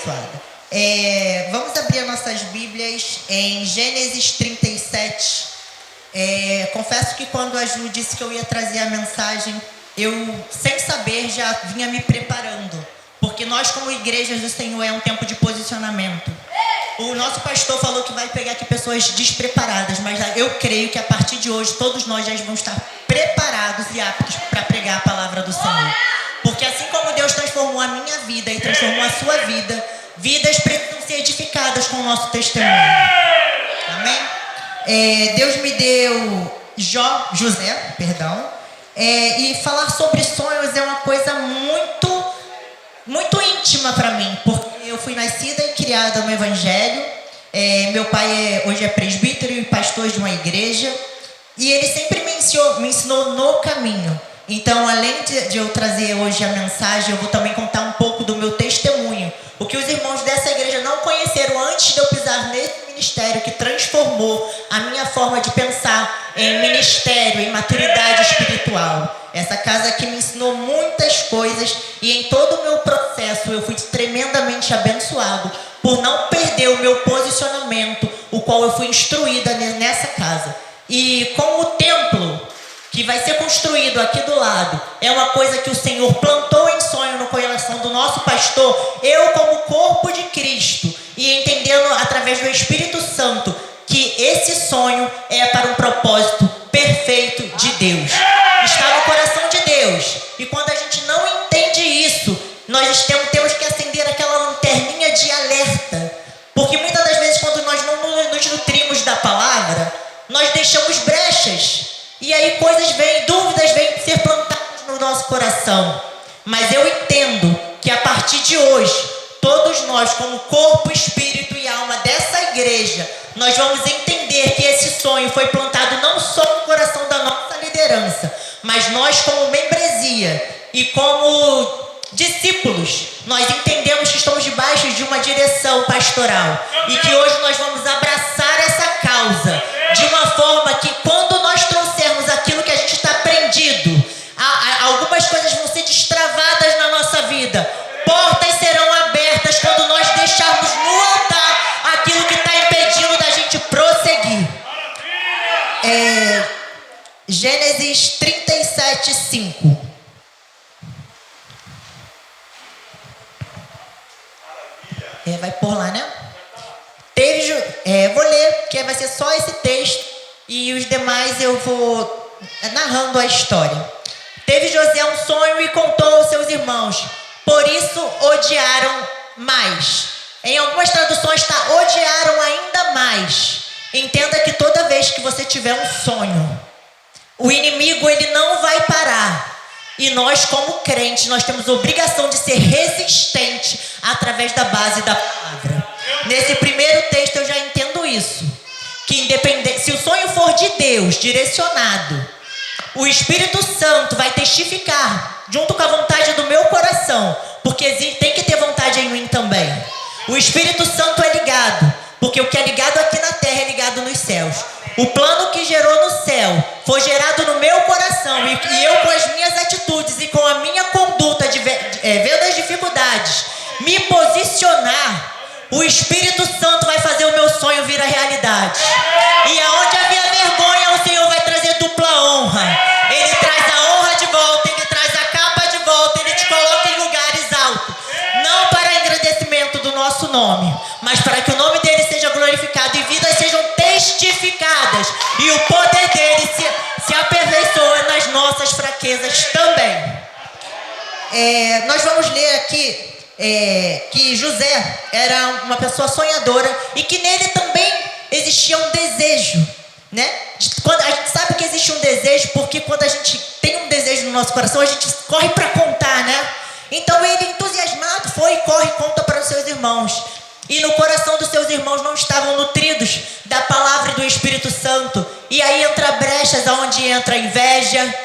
abençoada. Vamos abrir as nossas Bíblias em Gênesis 37. Confesso que quando a Ju disse que eu ia trazer a mensagem, eu, sem saber, já vinha me preparando. Porque nós, como igrejas do Senhor, é um tempo de posicionamento. O nosso pastor falou que vai pegar aqui pessoas despreparadas, mas eu creio que a partir de hoje todos nós já vamos estar preparados e aptos para pregar a palavra do Senhor. Porque assim como Deus transformou a minha vida e transformou a sua vida, vidas precisam ser edificadas com o nosso testemunho. Amém? Deus me deu José, e falar sobre sonhos é uma coisa muito íntima para mim, porque eu fui nascida e criada no Evangelho. Meu pai hoje é presbítero e pastor de uma igreja, e ele sempre me ensinou no caminho. Então, além de eu trazer hoje a mensagem, eu vou também contar um pouco do meu testemunho, o que os irmãos dessa igreja não conheceram antes de eu pisar nesse ministério que transformou a minha forma de pensar em ministério, em maturidade espiritual. Essa casa aqui me ensinou muitas coisas, e em todo o meu processo eu fui tremendamente abençoado por não perder o meu posicionamento, o qual eu fui instruída nessa casa. E com o templo que vai ser construído aqui do lado, é uma coisa que o Senhor plantou em sonho no coração do nosso pastor, eu como corpo de Cristo, e entendendo através do Espírito Santo que esse sonho é para um propósito perfeito de Deus. Está no coração de Deus. E quando a gente não entende isso, nós temos que acender aquela lanterninha de alerta. Porque muitas das vezes, quando nós não nos nutrimos da palavra, nós deixamos brechas. E aí dúvidas vêm ser plantadas no nosso coração. Mas eu entendo que a partir de hoje, todos nós, como corpo, espírito e alma dessa igreja, nós vamos entender que esse sonho foi plantado não só no coração da nossa liderança, mas nós, como membresia e como discípulos, nós entendemos que estamos debaixo de uma direção pastoral e que hoje nós vamos abraçar essa causa de uma forma que, quando nós trouxermos aquilo que a gente está aprendido, algumas coisas vão ser destravadas na nossa vida. Portas serão abertas quando nós deixarmos no altar aquilo que está impedindo da gente prosseguir. Gênesis 37, 5. Vai por lá, né? Vou ler, porque vai ser só esse texto, e os demais eu vou narrando a história. Teve José um sonho e contou aos seus irmãos, por isso odiaram mais. Em algumas traduções está odiaram ainda mais. Entenda que toda vez que você tiver um sonho, o inimigo ele não vai parar. E nós, como crentes, nós temos a obrigação de ser resistente através da base da palavra. Nesse primeiro texto eu já entendo isso. Que independente, se o sonho for de Deus, direcionado, o Espírito Santo vai testificar junto com a vontade do meu coração, porque tem que ter vontade em mim também. O Espírito Santo é ligado, porque o que é ligado aqui na terra é ligado nos céus. O plano que gerou no céu foi gerado no meu coração, e eu, com as minhas atitudes e com a minha conduta, vendo as dificuldades, me posicionar, o Espírito Santo vai fazer o meu sonho vir a realidade. E aonde havia vergonha, o Senhor vai trazer dupla honra. Ele traz a honra de volta, ele traz a capa de volta, ele te coloca em lugares altos. Não para engrandecimento do nosso nome, mas para que o nome dele seja glorificado e vidas sejam testificadas. E o poder dele se aperfeiçoa nas nossas fraquezas também. Nós vamos ler aqui que José era uma pessoa sonhadora e que nele também existia um desejo, né? Quando a gente sabe que existe um desejo, porque quando a gente tem um desejo no nosso coração, a gente corre para contar, né? Então ele, entusiasmado, corre e conta para os seus irmãos. E no coração dos seus irmãos não estavam nutridos da palavra e do Espírito Santo. E aí entra brechas onde entra a inveja,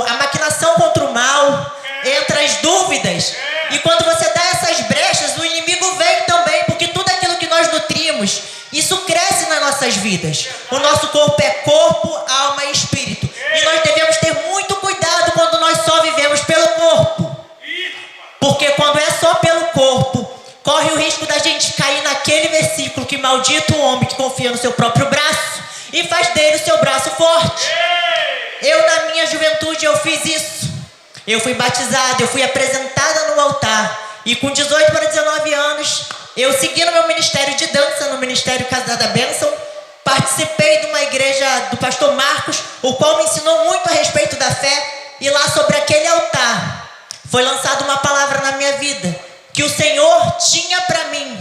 a maquinação contra o mal, entra as dúvidas. E quando você dá essas brechas, o inimigo vem também, porque tudo aquilo que nós nutrimos, isso cresce nas nossas vidas. O nosso corpo é corpo, alma e espírito. E nós devemos ter muito cuidado quando nós só vivemos pelo corpo. Porque quando é só pelo corpo, corre o risco da gente cair naquele versículo que maldito o homem que confia no seu próprio braço e faz dele o seu braço forte. Eu, na minha juventude, eu fiz isso. Eu fui batizada, eu fui apresentada no altar. E com 18 para 19 anos, eu segui no meu ministério de dança, no Ministério Casa da Bênção. Participei de uma igreja do pastor Marcos, o qual me ensinou muito a respeito da fé. E lá sobre aquele altar, foi lançada uma palavra na minha vida, que o Senhor tinha para mim,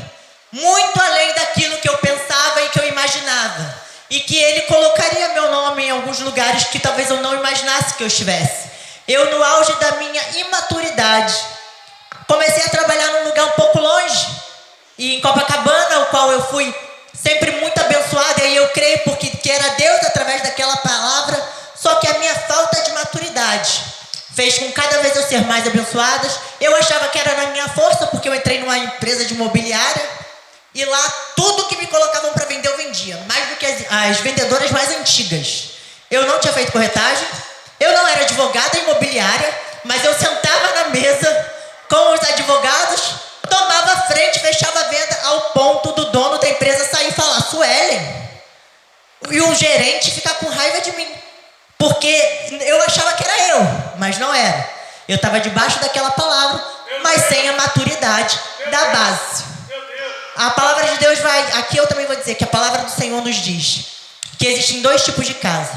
muito além daquilo que eu pensava e que eu imaginava. E que Ele colocaria meu nome em alguns lugares que talvez eu não imaginasse que eu estivesse. Eu, no auge da minha imaturidade, comecei a trabalhar num lugar um pouco longe, e em Copacabana, o qual eu fui sempre muito abençoada, e eu creio que era Deus através daquela palavra, só que a minha falta de maturidade fez com cada vez eu ser mais abençoada. Eu achava que era na minha força, porque eu entrei numa empresa de imobiliária, e lá tudo que me colocavam para vender eu vendia, mais do que as vendedoras mais antigas. Eu não tinha feito corretagem, eu não era advogada imobiliária, mas eu sentava na mesa com os advogados, tomava a frente, fechava a venda, ao ponto do dono da empresa sair e falar, Suelen, e o gerente ficar com raiva de mim, porque eu achava que era eu, mas não era. Eu estava debaixo daquela palavra, mas sem a maturidade da base. A palavra de Deus vai, aqui eu também vou dizer que a palavra do Senhor nos diz que existem dois tipos de casa: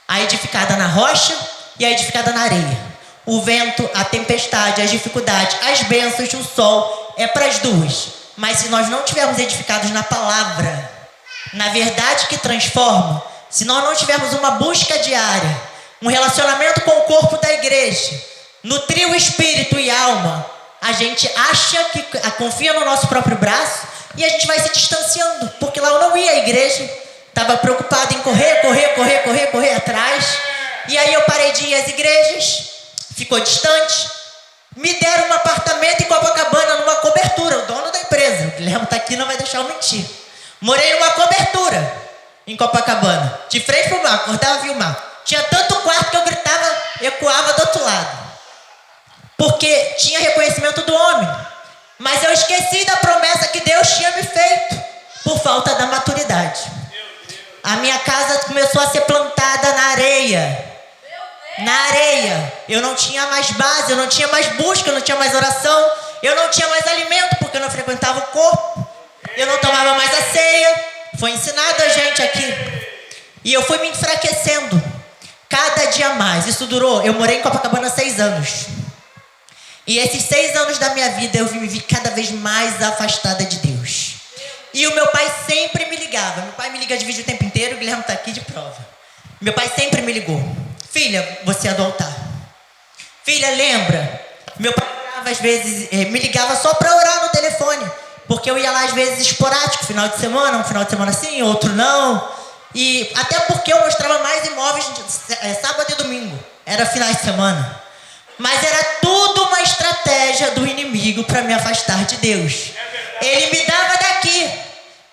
a edificada na rocha e a edificada na areia. O vento, a tempestade, as dificuldades, as bênçãos, o sol, é para as duas. Mas se nós não tivermos edificados na palavra, na verdade que transforma, se nós não tivermos uma busca diária, um relacionamento com o corpo da igreja, nutrir o espírito e alma, a gente acha que confia no nosso próprio braço e a gente vai se distanciando, porque lá eu não ia à igreja, estava preocupado em correr atrás, e aí eu parei de ir às igrejas, ficou distante, me deram um apartamento em Copacabana, numa cobertura, o dono da empresa, o Guilherme está aqui, não vai deixar eu mentir, morei numa cobertura em Copacabana, de frente para o mar, acordava e via o mar, tinha tanto quarto que eu gritava, ecoava do outro lado, porque tinha reconhecimento do homem, mas eu esqueci da promessa que Deus tinha me feito, por falta da maturidade. A minha casa começou a ser plantada na areia. Na areia. Eu não tinha mais base, eu não tinha mais busca, eu não tinha mais oração, eu não tinha mais alimento, porque eu não frequentava o corpo, eu não tomava mais a ceia. Foi ensinado a gente aqui. E eu fui me enfraquecendo cada dia mais. Isso durou, eu morei em Copacabana 6 anos. E esses 6 anos da minha vida eu me vi cada vez mais afastada de Deus. E o meu pai sempre me ligava. Meu pai me liga de vídeo o tempo inteiro, o Guilherme está aqui de prova. Meu pai sempre me ligou. Filha, você é do altar. Filha, lembra? Meu pai às vezes me ligava só para orar no telefone. Porque eu ia lá às vezes esporádico, final de semana, um final de semana sim, outro não. E até porque eu mostrava mais imóveis sábado e domingo. Era finais de semana. Mas era tudo uma estratégia do inimigo para me afastar de Deus. Ele me dava daqui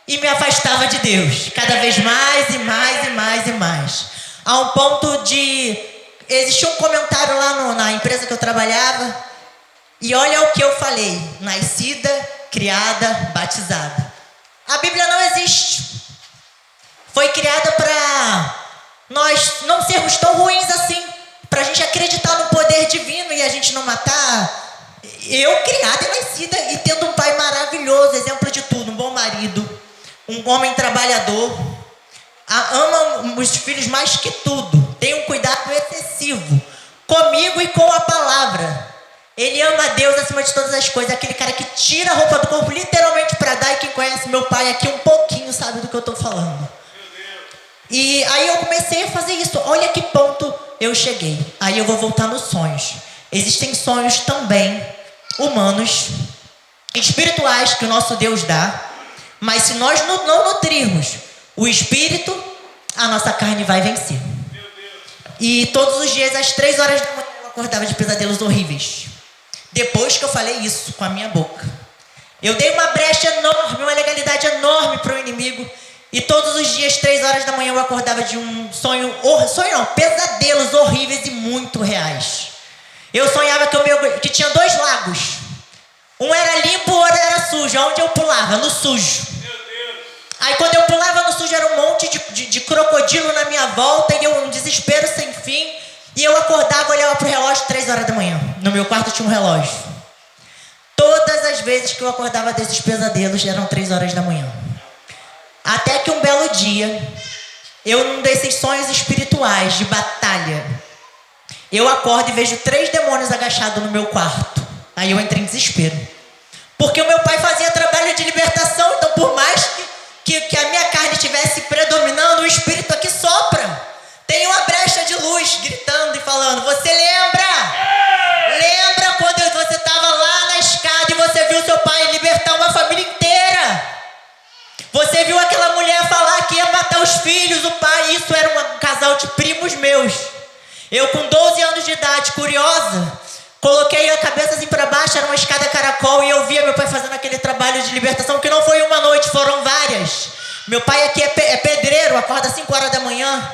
e me afastava de Deus. Cada vez mais e mais e mais e mais. A um ponto de... Existia um comentário lá na empresa que eu trabalhava. E olha o que eu falei. Nascida, criada, batizada. A Bíblia não existe. Foi criada para nós não sermos tão ruins assim. Para a gente acreditar no poder divino e a gente não matar. Eu, criada e nascida, e tendo um pai maravilhoso, exemplo de tudo, um bom marido, um homem trabalhador, ama os filhos mais que tudo, tem um cuidado excessivo comigo e com a palavra. Ele ama a Deus acima de todas as coisas, aquele cara que tira a roupa do corpo literalmente para dar, e quem conhece meu pai aqui um pouquinho sabe do que eu estou falando. E aí eu comecei a fazer isso, olha que ponto eu cheguei. Aí eu vou voltar nos sonhos. Existem sonhos também humanos, espirituais, que o nosso Deus dá, mas se nós não nutrirmos o espírito, a nossa carne vai vencer. E todos os dias às 3 horas da manhã eu acordava de pesadelos horríveis. Depois que eu falei isso com a minha boca, eu dei uma brecha enorme, uma legalidade enorme para o inimigo. E todos os dias, 3 horas da manhã, eu acordava de um pesadelos horríveis e muito reais. Eu sonhava que tinha 2 lagos. Um era limpo, o outro era sujo. de onde eu pulava, no sujo. Aí quando eu pulava no sujo era um monte de crocodilo na minha volta e eu um desespero sem fim. E eu acordava, olhava pro relógio 3 horas da manhã. No meu quarto tinha um relógio. Todas as vezes que eu acordava desses pesadelos eram 3 horas da manhã. Até que um belo dia, eu num desses sonhos espirituais de batalha, eu acordo e vejo 3 demônios agachados no meu quarto. Aí eu entrei em desespero. Porque o meu pai fazia trabalho de libertação, então por mais que a minha carne estivesse predominando, o espírito aqui sopra. Tem uma brecha de luz gritando e falando: você lembra? Lembra quando você estava lá na escada e você viu seu pai libertar uma família inteira? Você viu aquela mulher falar que ia matar os filhos, o pai? Isso era um casal de primos meus. Eu com 12 anos de idade, curiosa, coloquei a cabeça assim para baixo, era uma escada caracol, e eu via meu pai fazendo aquele trabalho de libertação, que não foi uma noite, foram várias. Meu pai aqui é pedreiro, acorda às 5 horas da manhã,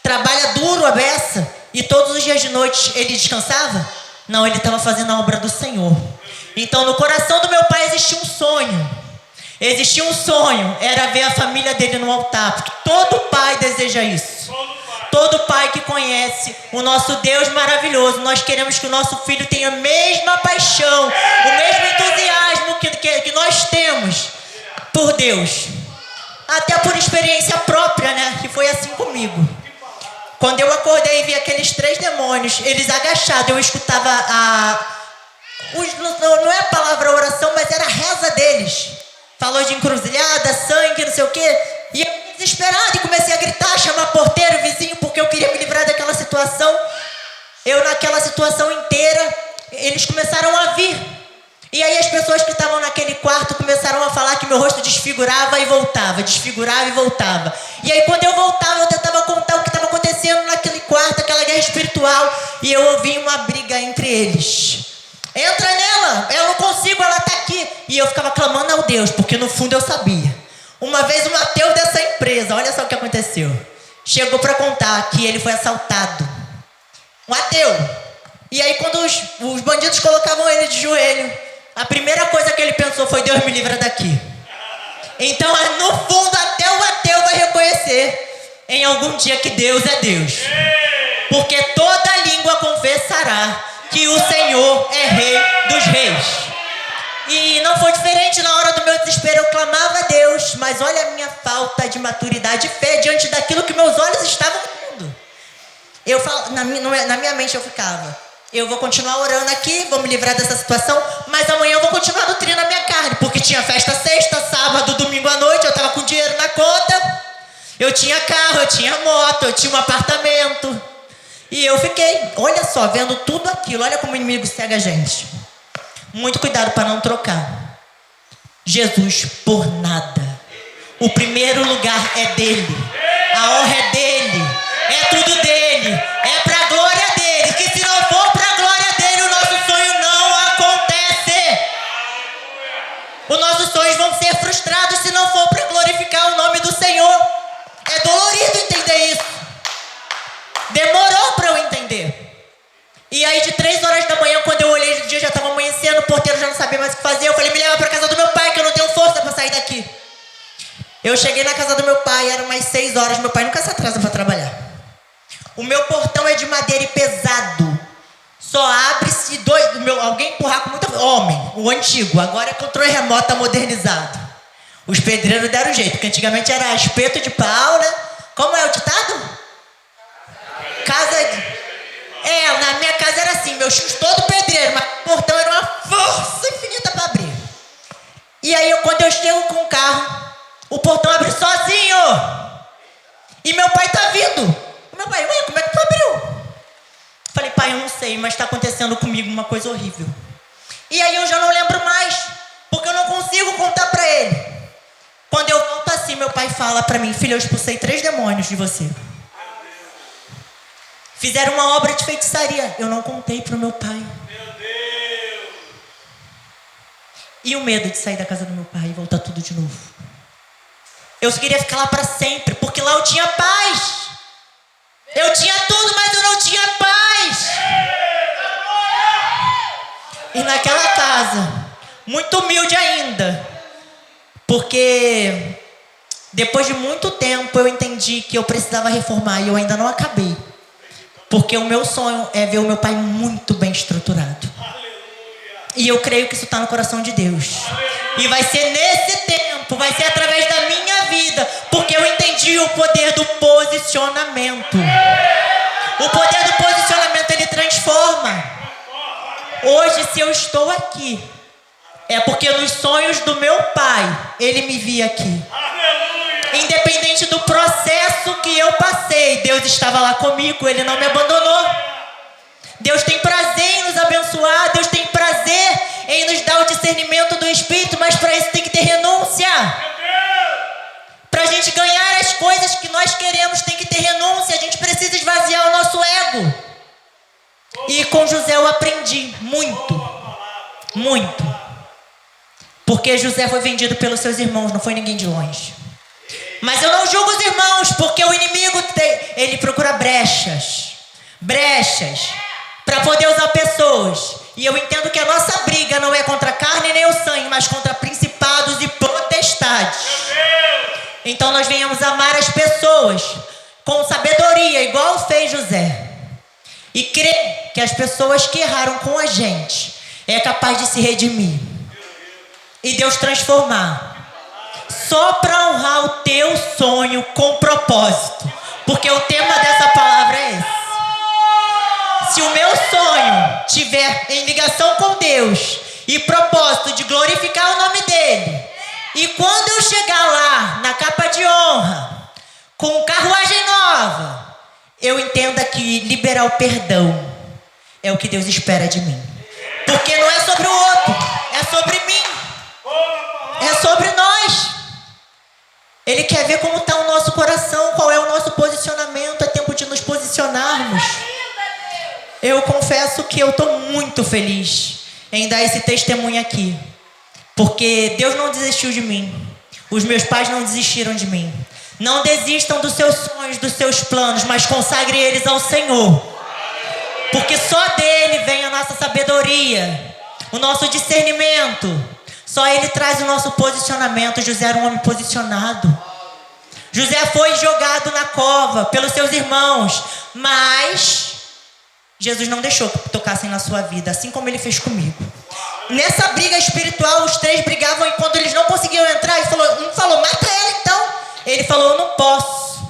trabalha duro a beça, e todos os dias de noite ele descansava? Não, ele estava fazendo a obra do Senhor. Então no coração do meu pai existia um sonho. Existia um sonho, era ver a família dele no altar, porque todo pai deseja isso. Todo pai que conhece o nosso Deus maravilhoso, nós queremos que o nosso filho tenha a mesma paixão, o mesmo entusiasmo que nós temos por Deus. Até por experiência própria, né? Que foi assim comigo. Quando eu acordei e vi aqueles 3 demônios, eles agachados, eu escutava não é a palavra oração, mas era a reza deles. Falou de encruzilhada, sangue, não sei o quê. E eu desesperado e comecei a gritar, chamar porteiro, vizinho, porque eu queria me livrar daquela situação. Eu naquela situação inteira, eles começaram a vir. E aí as pessoas que estavam naquele quarto começaram a falar que meu rosto desfigurava e voltava, desfigurava e voltava. E aí quando eu voltava, eu tentava contar o que estava acontecendo naquele quarto, aquela guerra espiritual, e eu ouvi uma briga entre eles. Entra nela, eu não consigo, ela está aqui. E eu ficava clamando ao Deus, porque no fundo eu sabia. Uma vez o Mateus dessa empresa, olha só o que aconteceu. Chegou para contar que ele foi assaltado. Um ateu. E aí quando os bandidos colocavam ele de joelho, a primeira coisa que ele pensou foi: Deus me livra daqui. Então no fundo até o ateu vai reconhecer em algum dia que Deus é Deus. Porque toda língua confessará que o Senhor é Rei dos Reis. E não foi diferente na hora do meu desespero. Eu clamava a Deus, mas olha a minha falta de maturidade e fé diante daquilo que meus olhos estavam vendo. Eu falo, na minha mente eu ficava: eu vou continuar orando aqui, vou me livrar dessa situação, mas amanhã eu vou continuar nutrindo a minha carne, porque tinha festa sexta, sábado, domingo à noite, eu estava com dinheiro na conta, eu tinha carro, eu tinha moto, eu tinha um apartamento. E eu fiquei, olha só, vendo tudo aquilo. Olha como o inimigo cega a gente. Muito cuidado para não trocar Jesus por nada. O primeiro lugar é dele, a honra é dele, é tudo dele, é para a glória dele. Que se não for para a glória dele, o nosso sonho não acontece. Os nossos sonhos vão ser frustrados se não for para glorificar o nome do Senhor. É dolorido entender isso. Demorou para eu entender. E aí de 3 horas da manhã, quando eu olhei, o dia já estava amanhecendo, o porteiro já não sabia mais o que fazer. Eu falei: me leva para casa do meu pai, que eu não tenho força para sair daqui. Eu cheguei na casa do meu pai, eram umas 6 horas. Meu pai nunca se atrasa para trabalhar. O meu portão é de madeira e pesado. Só abre se alguém empurrar com muita... Homem, o antigo. Agora é controle remoto, modernizado. Os pedreiros deram jeito, porque antigamente era espeto de pau, né? Como é o ditado? Na minha casa era assim, meus tios todo pedreiro, mas o portão era uma força infinita para abrir. E aí quando eu chego com o carro, o portão abre sozinho. E meu pai tá vindo. O meu pai: ué, como é que tu abriu? Falei: pai, eu não sei, mas está acontecendo comigo uma coisa horrível. E aí eu já não lembro mais, porque eu não consigo contar para ele. Quando eu volto assim, meu pai fala para mim: filho, eu expulsei 3 demônios de você. Fizeram uma obra de feitiçaria. Eu não contei para o meu pai. Meu Deus! E o medo de sair da casa do meu pai e voltar tudo de novo. Eu queria ficar lá para sempre, porque lá eu tinha paz. Eu tinha tudo, mas eu não tinha paz. E naquela casa, muito humilde ainda, Porque depois de muito tempo eu entendi que eu precisava reformar e eu ainda não acabei. Porque o meu sonho é ver o meu pai muito bem estruturado. E eu creio que isso está no coração de Deus. E vai ser nesse tempo, vai ser através da minha vida, porque eu entendi o poder do posicionamento. O poder do posicionamento, ele transforma. Hoje, se eu estou aqui, é porque nos sonhos do meu pai, ele me via aqui. Independente do processo que eu passei, Deus estava lá comigo, ele não me abandonou. Deus tem prazer em nos abençoar, Deus tem prazer em nos dar o discernimento do Espírito, mas para isso tem que ter renúncia. Para a gente ganhar as coisas que nós queremos, tem que ter renúncia. A gente precisa esvaziar o nosso ego. E com José eu aprendi muito. Porque José foi vendido pelos seus irmãos, não foi ninguém de longe. Mas eu não julgo os irmãos, porque o inimigo ele procura brechas para poder usar pessoas. E eu entendo que a nossa briga não é contra a carne nem o sangue, mas contra principados e potestades. Então nós venhamos amar as pessoas com sabedoria, igual fez José. E crer que as pessoas que erraram com a gente é capaz de se redimir. E Deus transformar. Só para honrar o teu sonho com propósito. Porque o tema dessa palavra é esse. Se o meu sonho tiver em ligação com Deus e propósito de glorificar o nome dele, e quando eu chegar lá na capa de honra, com carruagem nova, eu entenda que liberar o perdão é o que Deus espera de mim. Porque não é sobre o outro, é sobre mim. É sobre nós. Ele quer ver como está o nosso coração, qual é o nosso posicionamento. É tempo de nos posicionarmos. Eu confesso que eu estou muito feliz em dar esse testemunho aqui. Porque Deus não desistiu de mim. Os meus pais não desistiram de mim. Não desistam dos seus sonhos, dos seus planos, mas consagre eles ao Senhor. Porque só dele vem a nossa sabedoria, o nosso discernimento. Só ele traz o nosso posicionamento. José era um homem posicionado. José foi jogado na cova pelos seus irmãos, mas Jesus não deixou que tocassem na sua vida, assim como ele fez comigo. Nessa briga espiritual, os três brigavam e quando eles não conseguiam entrar, um falou, mata ela então. Ele falou, eu não posso.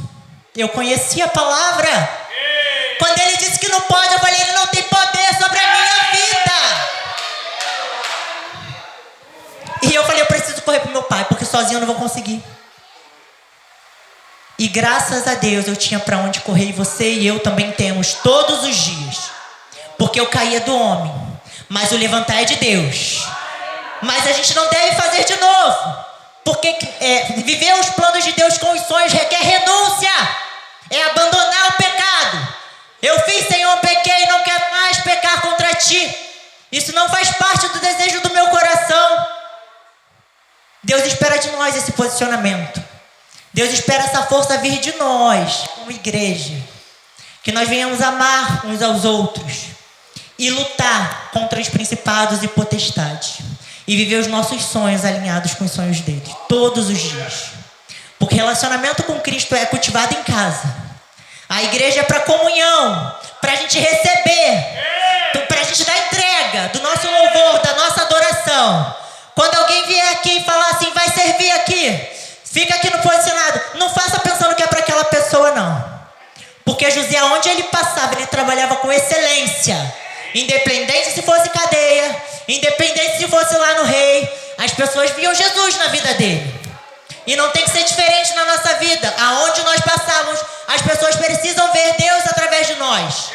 Eu conheci a palavra. Quando ele disse que não pode, eu falei, ele não tem poder sobre a minha vida. E eu falei, eu preciso correr pro meu pai, porque sozinho eu não vou conseguir. E graças a Deus eu tinha para onde correr, e você e eu também temos todos os dias. Porque eu caía do homem, mas o levantar é de Deus. Mas a gente não deve fazer de novo. Porque viver os planos de Deus com os sonhos requer renúncia. É abandonar o pecado. Eu fiz, Senhor, pequei, não quero mais pecar contra ti. Isso não faz parte do desejo do meu coração. Deus espera de nós esse posicionamento. Deus espera essa força vir de nós, como igreja. Que nós venhamos amar uns aos outros. E lutar contra os principados e potestades. E viver os nossos sonhos alinhados com os sonhos dele. Todos os dias. Porque relacionamento com Cristo é cultivado em casa. A igreja é para comunhão. Para a gente receber. Para a gente dar entrega do nosso louvor, da nossa adoração. Quando alguém vier aqui e falar assim, vai servir aqui. Fica aqui no posicionado. Não faça pensando que é para aquela pessoa, não. Porque José, onde ele passava, ele trabalhava com excelência. Independente se fosse cadeia, independente se fosse lá no rei, as pessoas viam Jesus na vida dele. E não tem que ser diferente na nossa vida. Aonde nós passamos, as pessoas precisam ver Deus através de nós.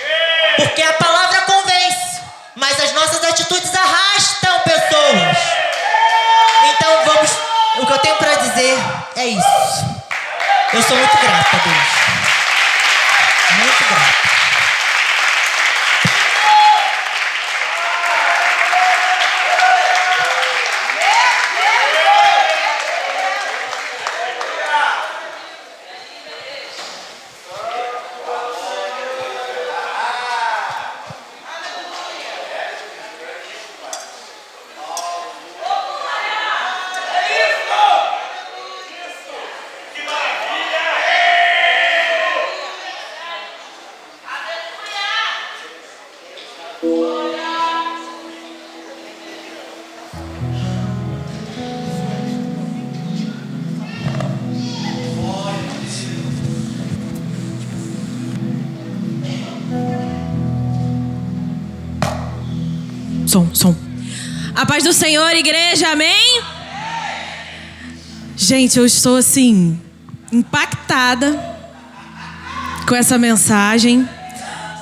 Porque a palavra convence, mas as nossas atitudes arrastam pessoas. Então vamos, o que eu tenho para dizer é isso. Eu sou muito grata a Deus. Muito grata. som. A paz do Senhor, igreja, amém? Gente, eu estou assim, impactada com essa mensagem.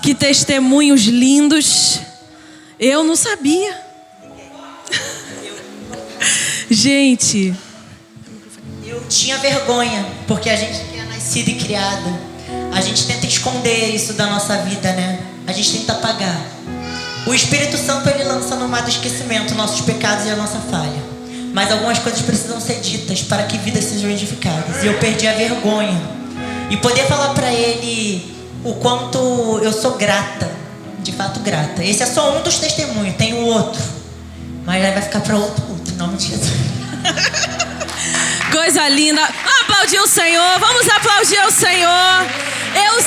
Que testemunhos lindos. Eu não sabia. Gente. Eu tinha vergonha, porque a gente que é nascido e criado, a gente tenta esconder isso da nossa vida, né? A gente tenta apagar. O Espírito Santo, ele lança no mar do esquecimento nossos pecados e a nossa falha. Mas algumas coisas precisam ser ditas para que vidas sejam edificadas. E eu perdi a vergonha. E poder falar para ele o quanto eu sou grata, de fato grata. Esse é só um dos testemunhos, tem o outro. Mas aí vai ficar para outro culto, em nome de Jesus. Coisa linda. Vamos aplaudir o Senhor. Vamos aplaudir o Senhor. Eu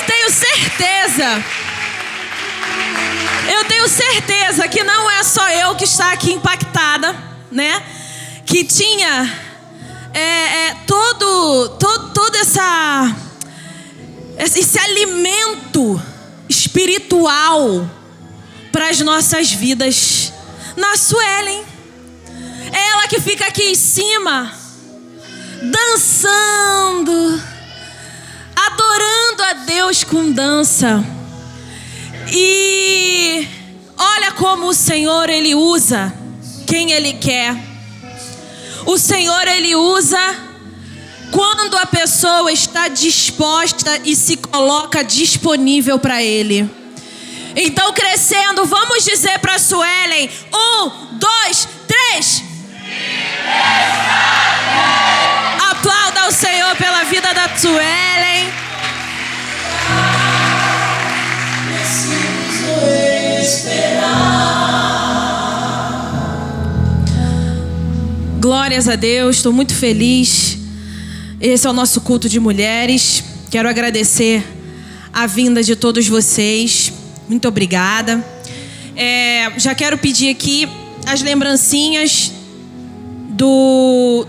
tenho certeza que não é só eu que está aqui impactada, né? Que tinha todo esse alimento espiritual para as nossas vidas na Suelen. É ela que fica aqui em cima, dançando, adorando a Deus com dança. E olha como o Senhor, Ele usa quem Ele quer. O Senhor, Ele usa quando a pessoa está disposta e se coloca disponível para Ele. Então, crescendo, vamos dizer para a Suelen: 1, 2, 3. Aplauda o Senhor pela vida da Suelen. Glórias a Deus, estou muito feliz. Esse é o nosso culto de mulheres. Quero agradecer a vinda de todos vocês. Muito obrigada. Já quero pedir aqui as lembrancinhas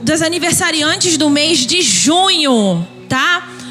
das aniversariantes do mês de junho, tá?